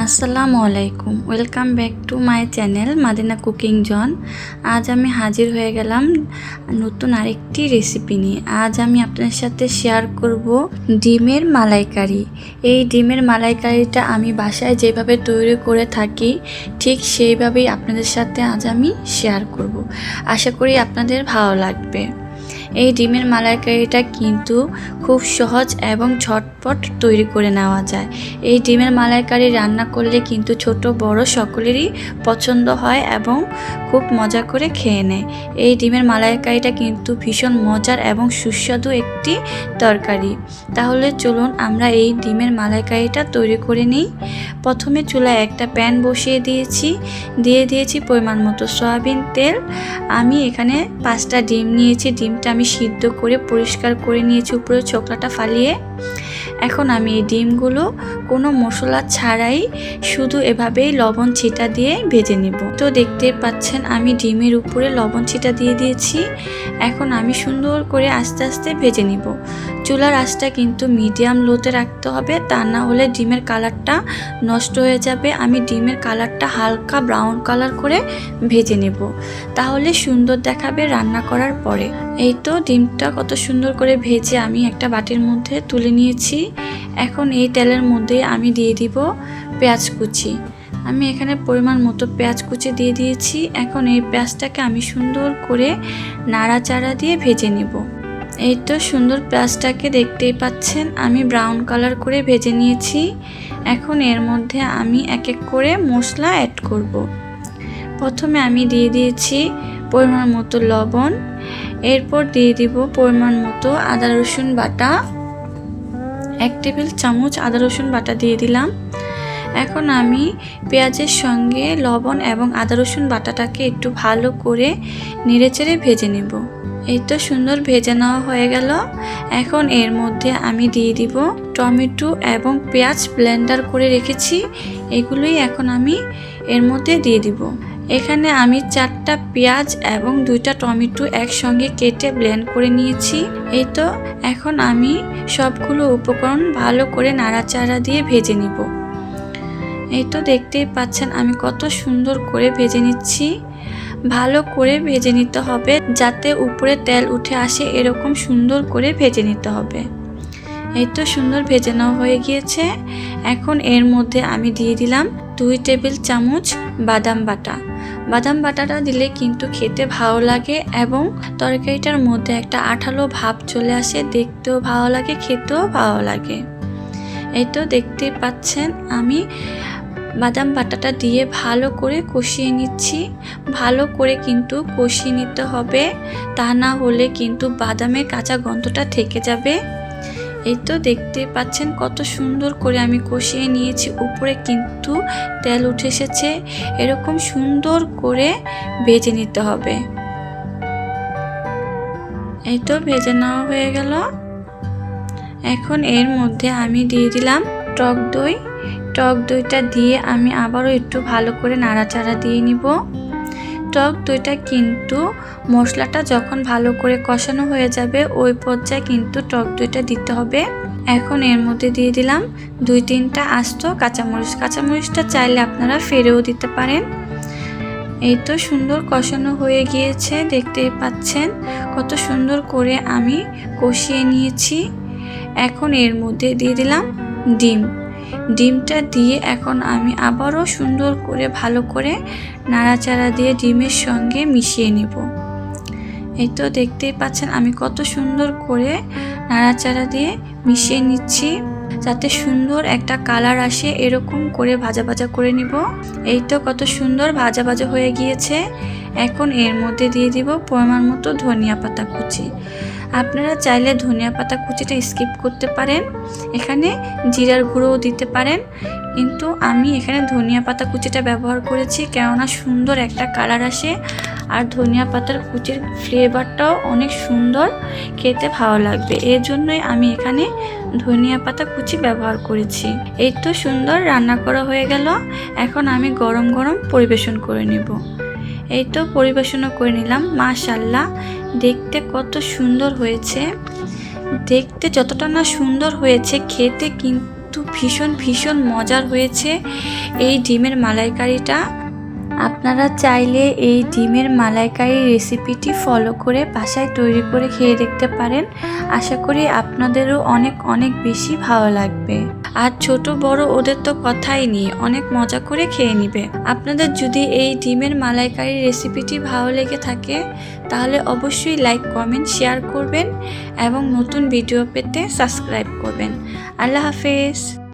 আসসালামু আলাইকুম, welcome back to my channel Madina cooking জন। আজ আমি হাজির হয়ে গেলাম নতুন আরেকটি রেসিপি নিয়ে। আজ আমি আপনাদের সাথে শেয়ার করব ডিমের মালাইকারি। এই ডিমের মালাইকারিটা আমি বাসায় যেভাবে তৈরি করে থাকি ঠিক সেইভাবেই আপনাদের সাথে আজ আমি শেয়ার করব। আশা করি আপনাদের ভালো লাগবে। এই ডিমের মালাইকারিটা কিন্তু খুব সহজ এবং ঝটপট তৈরি করে নেওয়া যায়। এই ডিমের মালাইকারি রান্না করলে কিন্তু ছোট বড় সকলেরই পছন্দ হয় এবং খুব মজা করে খেয়ে নেয়। এই ডিমের মালাইকারিটা কিন্তু ভীষণ মজার এবং সুস্বাদু একটি তরকারি। তাহলে চলুন আমরা এই ডিমের মালাইকারিটা তৈরি করে নিই। প্রথমে চুলায় একটা প্যান বসিয়ে দিয়েছি পরিমাণ মতো সয়াবিন তেল। আমি এখানে 5টা ডিম নিয়েছি। ডিমটা আমি সিদ্ধ করে পরিষ্কার করে নিয়েছি উপরে ছোকলাটা ফালিয়ে। এখন আমি এই ডিমগুলো কোনো মশলা ছাড়াই শুধু এভাবেই লবণ ছিটা দিয়ে ভেজে নেব। তো দেখতে পাচ্ছেন আমি ডিমের উপরে লবণ ছিটা দিয়ে দিয়েছি। এখন আমি সুন্দর করে আস্তে আস্তে ভেজে নিব। চুলার আঁচটা কিন্তু মিডিয়াম লোতে রাখতে হবে, তা না হলে ডিমের কালারটা নষ্ট হয়ে যাবে। আমি ডিমের কালারটা হালকা ব্রাউন কালার করে ভেজে নেব, তাহলে সুন্দর দেখাবে রান্না করার পরে। এই তো ডিমটা কত সুন্দর করে ভেজে আমি একটা বাটির মধ্যে তুলে নিয়েছি। এখন এই তেলের মধ্যে আমি দিয়ে দিব পেঁয়াজ কুচি। আমি এখানে পরিমাণ মতো পেঁয়াজ কুচি দিয়ে দিয়েছি। এখন এই পেঁয়াজটাকে আমি সুন্দর করে নাড়াচাড়া দিয়ে ভেজে নেব। এই তো সুন্দর পেঁয়াজটাকে দেখতেই পাচ্ছেন আমি ব্রাউন কালার করে ভেজে নিয়েছি। এখন এর মধ্যে আমি এক এক করে মশলা অ্যাড করব। প্রথমে আমি দিয়ে দিয়েছি পরিমাণ মতো লবণ, এরপর দিয়ে দিব পরিমাণ মতো আদা রসুন বাটা। 1 টেবিল চামচ আদা রসুন বাটা দিয়ে দিলাম। এখন আমি পেঁয়াজের সঙ্গে লবণ এবং আদা রসুন বাটাটাকে একটু ভালো করে নেড়েচেড়ে ভেজে নেব। এই তো সুন্দর ভেজে নেওয়া হয়ে গেল। এখন এর মধ্যে আমি দিয়ে দিব টমেটো এবং পেঁয়াজ ব্লেন্ডার করে রেখেছি, এগুলোই এখন আমি এর মধ্যে দিয়ে দিব। এখানে আমি 4টা পেঁয়াজ এবং 2টা টমেটো একসঙ্গে কেটে ব্লেন্ড করে নিয়েছি। এই তো এখন আমি সবগুলো উপকরণ ভালো করে নাড়াচাড়া দিয়ে ভেজে নিব। এই তো দেখতেই পাচ্ছেন আমি কত সুন্দর করে ভেজে নিচ্ছি। ভালো করে ভেজে নিতে হবে যাতে উপরে তেল উঠে আসে, এরকম সুন্দর করে ভেজে নিতে হবে। এই তো সুন্দর ভেজে নেওয়া হয়ে গিয়েছে। এখন এর মধ্যে আমি দিয়ে দিলাম 2 টেবিল চামচ বাদাম বাটা। বাদাম বাটাটা দিলে কিন্তু খেতে ভালো লাগে এবং তরকারিটার মধ্যে একটা আঠালো ভাব চলে আসে, দেখতেও ভালো লাগে, খেতেও ভালো লাগে। এই তো দেখতেই পাচ্ছেন আমি বাদাম বাটাটা দিয়ে ভালো করে কষিয়ে নিচ্ছি। ভালো করে কিন্তু কষিয়ে নিতে হবে, তা না হলে কিন্তু বাদামের কাঁচা গন্ধটা থেকে যাবে। এই তো দেখতে পাচ্ছেন কত সুন্দর করে আমি কষিয়ে নিয়েছি। উপরে কিন্তু তেল উঠে এসেছে, এরকম সুন্দর করে ভেজে নিতে হবে। এই তো ভেজে নেওয়া হয়ে গেল। এখন এর মধ্যে আমি দিয়ে দিলাম টক দই। টক দইটা দিয়ে আমি আবারও একটু ভালো করে নাড়াচাড়া দিয়ে নিব। টক দইটা কিন্তু মশলাটা যখন ভালো করে কষানো হয়ে যাবে ওই পর্যায়ে কিন্তু টক দইটা দিতে হবে। এখন এর মধ্যে দিয়ে দিলাম 2-3টা আস্ত কাঁচামরিচ। কাঁচামরিচটা চাইলে আপনারা ফেলেও দিতে পারেন। এই তো সুন্দর কষানো হয়ে গিয়েছে, দেখতেই পাচ্ছেন কত সুন্দর করে আমি কষিয়ে নিয়েছি। এখন এর মধ্যে দিয়ে দিলাম ডিমটা দিয়ে এখন আমি আবারও সুন্দর করে ভালো করে নাড়াচাড়া দিয়ে ডিমের সঙ্গে মিশিয়ে নিব। এই তো দেখতেই পাচ্ছেন আমি কত সুন্দর করে নাড়াচাড়া দিয়ে মিশিয়ে নিচ্ছি যাতে সুন্দর একটা কালার আসে, এরকম করে ভাজা ভাজা করে নিব। এই তো কত সুন্দর ভাজা ভাজা হয়ে গিয়েছে। এখন এর মধ্যে দিয়ে দিব পরিমাণ মতো ধনিয়া পাতা কুচি। আপনারা চাইলে ধনিয়া পাতা কুচিটা স্কিপ করতে পারেন, এখানে জিরার গুঁড়োও দিতে পারেন, কিন্তু আমি এখানে ধনিয়া পাতা কুচিটা ব্যবহার করেছি কেননা সুন্দর একটা কালার আসে আর ধনিয়া পাতার কুচির ফ্লেভারটাও অনেক সুন্দর, খেতে ভালো লাগবে, এর জন্যই আমি এখানে ধনিয়া পাতা কুচি ব্যবহার করেছি। এই তো সুন্দর রান্না করা হয়ে গেল। এখন আমি গরম গরম পরিবেশন করে নেব। এই তো পরিবেশনও করে নিলাম। মাশাআল্লাহ, দেখতে কত সুন্দর হয়েছে। দেখতে যতটা না সুন্দর হয়েছে খেতে কিন্তু কিন্তু ভীষণ ভীষণ মজার হয়েছে এই ডিমের মালাইকারিটা। আপনারা চাইলে এই ডিমের মালাইকারি রেসিপিটি ফলো করে বাসায় তৈরি করে খেয়ে দেখতে পারেন। আশা করি আপনাদেরও অনেক অনেক বেশি ভালো লাগবে। আর ছোট বড় ওদের তো কথাই নেই, অনেক মজা করে খেয়ে নিবে। আপনাদের যদি এই ডিমের মালাইকারি রেসিপিটি ভালো লেগে থাকে তাহলে অবশ্যই লাইক কমেন্ট শেয়ার করবেন এবং নতুন ভিডিও পেতে সাবস্ক্রাইব করবেন। আল্লাহ হাফেজ।